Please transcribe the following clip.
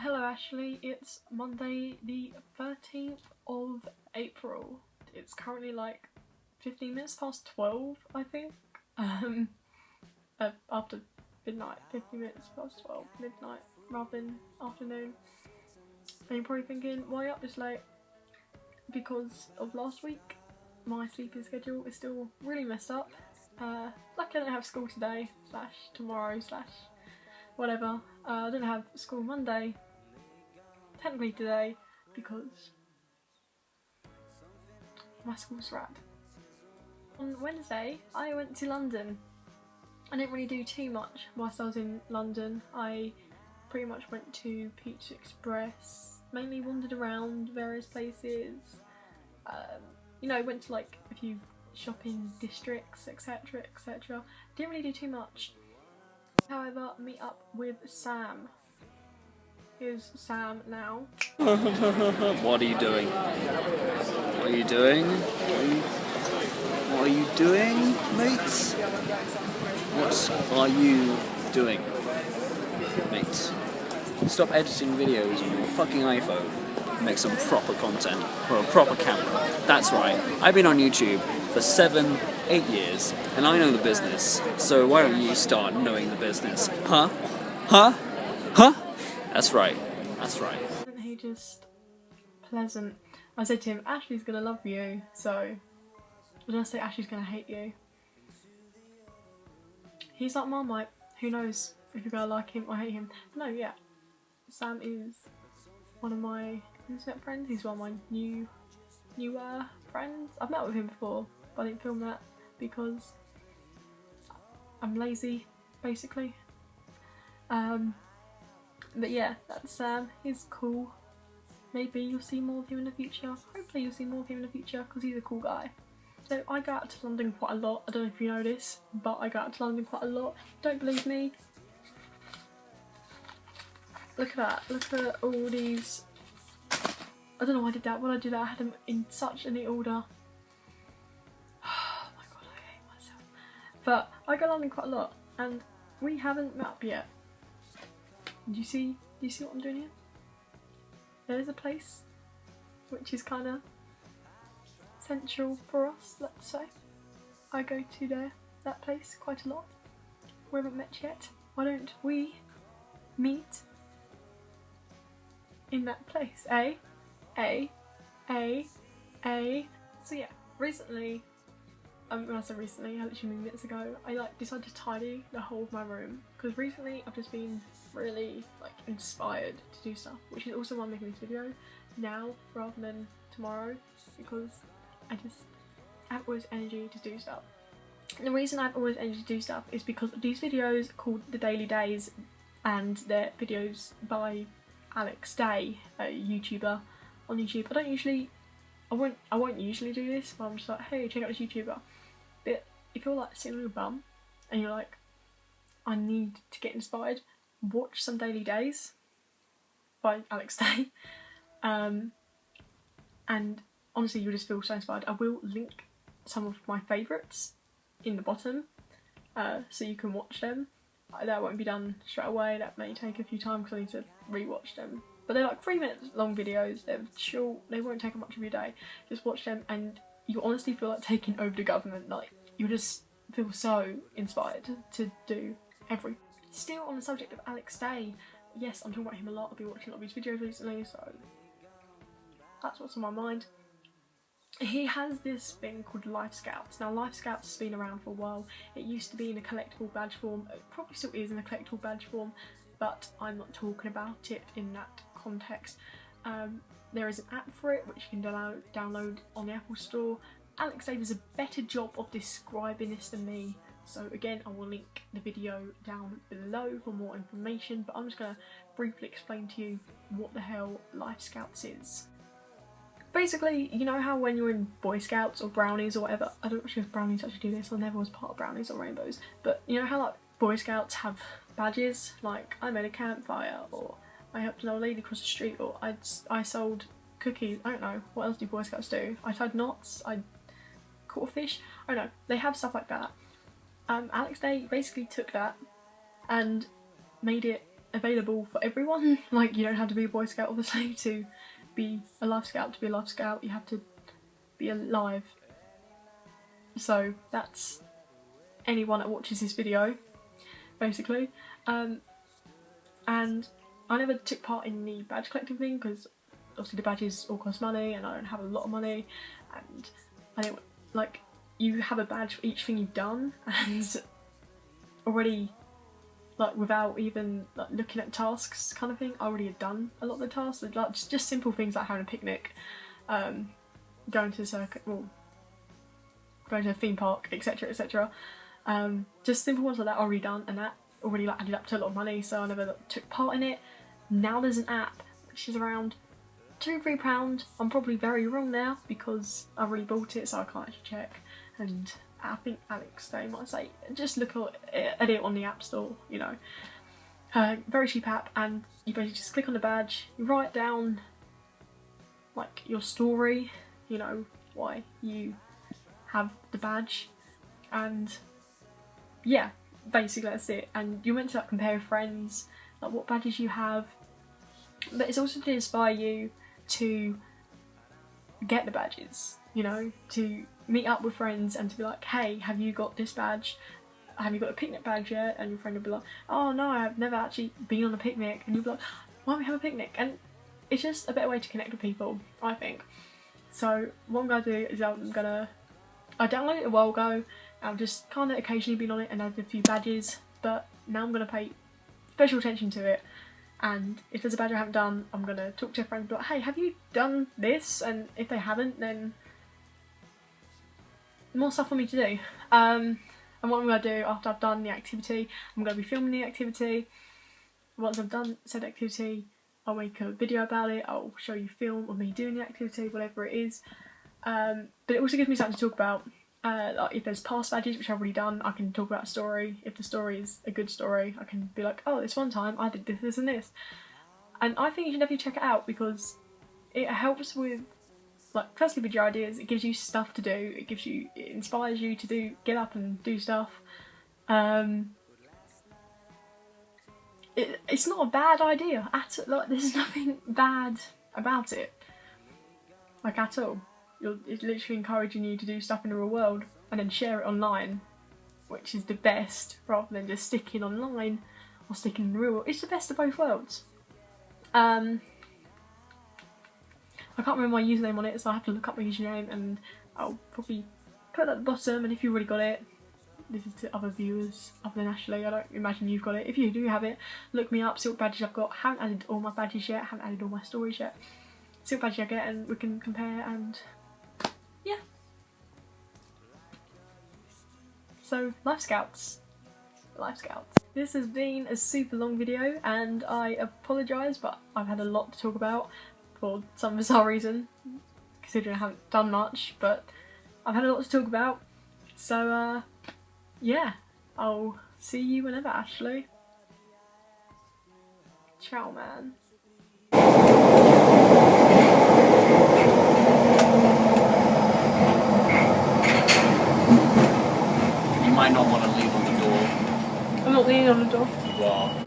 Hello Ashley, it's Monday the 13th of April. It's currently like 15 minutes past 12, I think. After midnight, 15 minutes past 12, midnight rather than afternoon. And you're probably thinking, why up this late? Because of last week, my sleeping schedule is still really messed up. Luckily I don't have school today, / tomorrow / whatever. I didn't have school Monday, technically today, because my school's rad. On Wednesday, I went to London. I didn't really do too much whilst I was in London. I pretty much went to Pizza Express, mainly wandered around various places, you know, went to like a few shopping districts, etc, etc. Didn't really do too much. However, meet up with Sam. Here's Sam now. What are you doing? What are you doing? What are you doing, mates? What are you doing, mates? Stop editing videos on your fucking iPhone. Make some proper content for a proper camera. That's right. I've been on YouTube for 7-8 years, and I know the business. So why don't you start knowing the business? Huh? Huh? Huh? That's right. That's right. Isn't he just pleasant? I said to him, Ashley's gonna love you, so when I say Ashley's gonna hate you, he's like Marmite. Who knows if you're gonna like him or hate him? No, yeah. Sam is one of my internet friends. He's one of my newer friends. I've met with him before, but I didn't film that because I'm lazy, basically. But yeah, that's Sam. He's cool. Maybe you'll see more of him in the future. Hopefully you'll see more of him in the future because he's a cool guy. So I go out to London quite a lot. I don't know if you know this, but I go out to London quite a lot. Don't believe me? Look at that. Look at all these. I don't know why I did that. When I did that, I had them in such a neat order. Oh my god, I hate myself. But I go to London quite a lot, and we haven't met up yet. Do you see what I'm doing here? There's a place which is kind of central for us, let's say. I go to that place quite a lot. We haven't met yet. Why don't we meet in that place? So yeah, recently, when I say recently, I literally minutes ago, I decided to tidy the whole of my room because recently I've just been really inspired to do stuff, which is also why I'm making this video now rather than tomorrow, because I just have all this energy to do stuff. And the reason I have all this energy to do stuff is because these videos called The Daily Days, and they're videos by Alex Day, a YouTuber on YouTube. I won't usually do this, but I'm just like, hey, check out this YouTuber. But if you're like sitting on your bum and you're like, I need to get inspired, watch some Daily Days by Alex Day. And honestly, you'll just feel so inspired. I will link some of my favourites in the bottom so you can watch them. That won't be done straight away. That may take a few times because I need to rewatch them. But they're like 3 minutes long videos. They're short. They won't take up much of your day. Just watch them and you honestly feel like taking over the government. Like, you just feel so inspired to do everything. Still on the subject of Alex Day, yes, I'm talking about him a lot. I've been watching a lot of his videos recently, so that's what's on my mind. He has this thing called Life Scouts. Now, Life Scouts has been around for a while. It used to be in a collectible badge form. It probably still is in a collectible badge form, but I'm not talking about it in that context. There is an app for it which you can download on the Apple Store. Alex Day does a better job of describing this than me, so again I will link the video down below for more information, but I'm just going to briefly explain to you what the hell Life Scouts is. Basically, you know how when you're in Boy Scouts or Brownies or whatever, I don't know if Brownies actually do this, I never was part of Brownies or Rainbows, but you know how like Boy Scouts have badges, like I made a campfire, or I helped an old lady cross the street, or I sold cookies, I don't know, what else do Boy Scouts do? I tied knots, I caught a fish, I don't know, they have stuff like that. Alex Day basically took that and made it available for everyone. Like, you don't have to be a Boy Scout, obviously, to be a Life Scout. To be a Life Scout, you have to be alive. So that's anyone that watches this video, basically. And I never took part in the badge collecting thing because obviously the badges all cost money and I don't have a lot of money, and I don't, like, you have a badge for each thing you've done, and already, like, without even like looking at tasks kind of thing, I already had done a lot of the tasks. Like, just simple things like having a picnic, going to the circuit, well, going to a theme park, etc, etc. Just simple ones like that already done, and that already like added up to a lot of money, so I never took part in it. Now there's an app which is around £2-3. I'm probably very wrong now because I've already bought it, so I can't actually check. And I think Alex, they might say, just look at it on the App Store, you know. Very cheap app, and you basically just click on the badge, you write down like your story, you know, why you have the badge, and yeah, basically that's it. And you're meant to like compare with friends, like what badges you have, but it's also to inspire you to get the badges, you know, to meet up with friends and to be like, hey, have you got this badge? Have you got a picnic badge yet? And your friend will be like, oh no, I've never actually been on a picnic. And you'll be like, why don't we have a picnic? And it's just a better way to connect with people, I think. So what I'm going to do is I downloaded it a while ago. I've just kind of occasionally been on it and added a few badges, but now I'm going to pay special attention to it. And if there's a badge I haven't done, I'm going to talk to a friend and be like, hey, have you done this? And if they haven't, then more stuff for me to do. And what I'm going to do after I've done the activity, I'm going to be filming the activity. Once I've done said activity, I'll make a video about it. I'll show you film of me doing the activity, whatever it is. But it also gives me something to talk about. Like if there's past badges, which I've already done, I can talk about a story. If the story is a good story, I can be like, oh, this one time I did this, this and this. And I think you should definitely check it out because it helps with, like, firstly with your ideas. It gives you stuff to do. It inspires you to get up and do stuff. It's not a bad idea at all. Like, there's nothing bad about it, like, at all. It's literally encouraging you to do stuff in the real world and then share it online, which is the best, rather than just sticking online or sticking in the real world. It's the best of both worlds. I can't remember my username on it, so I have to look up my username, and I'll probably put it at the bottom. And if you've already got it, this is to other viewers other than Ashley, I don't imagine you've got it. If you do have it, look me up, see what badges I've got. Haven't added all my badges yet, haven't added all my stories yet. See what badges I get and we can compare, and yeah. So, Life Scouts. Life Scouts. This has been a super long video and I apologise, but I've had a lot to talk about for some bizarre reason, considering I haven't done much, but I've had a lot to talk about. So yeah, I'll see you whenever, Ashley. Ciao, man. You might not want to leave on the door. I'm not leaning on the door. You are.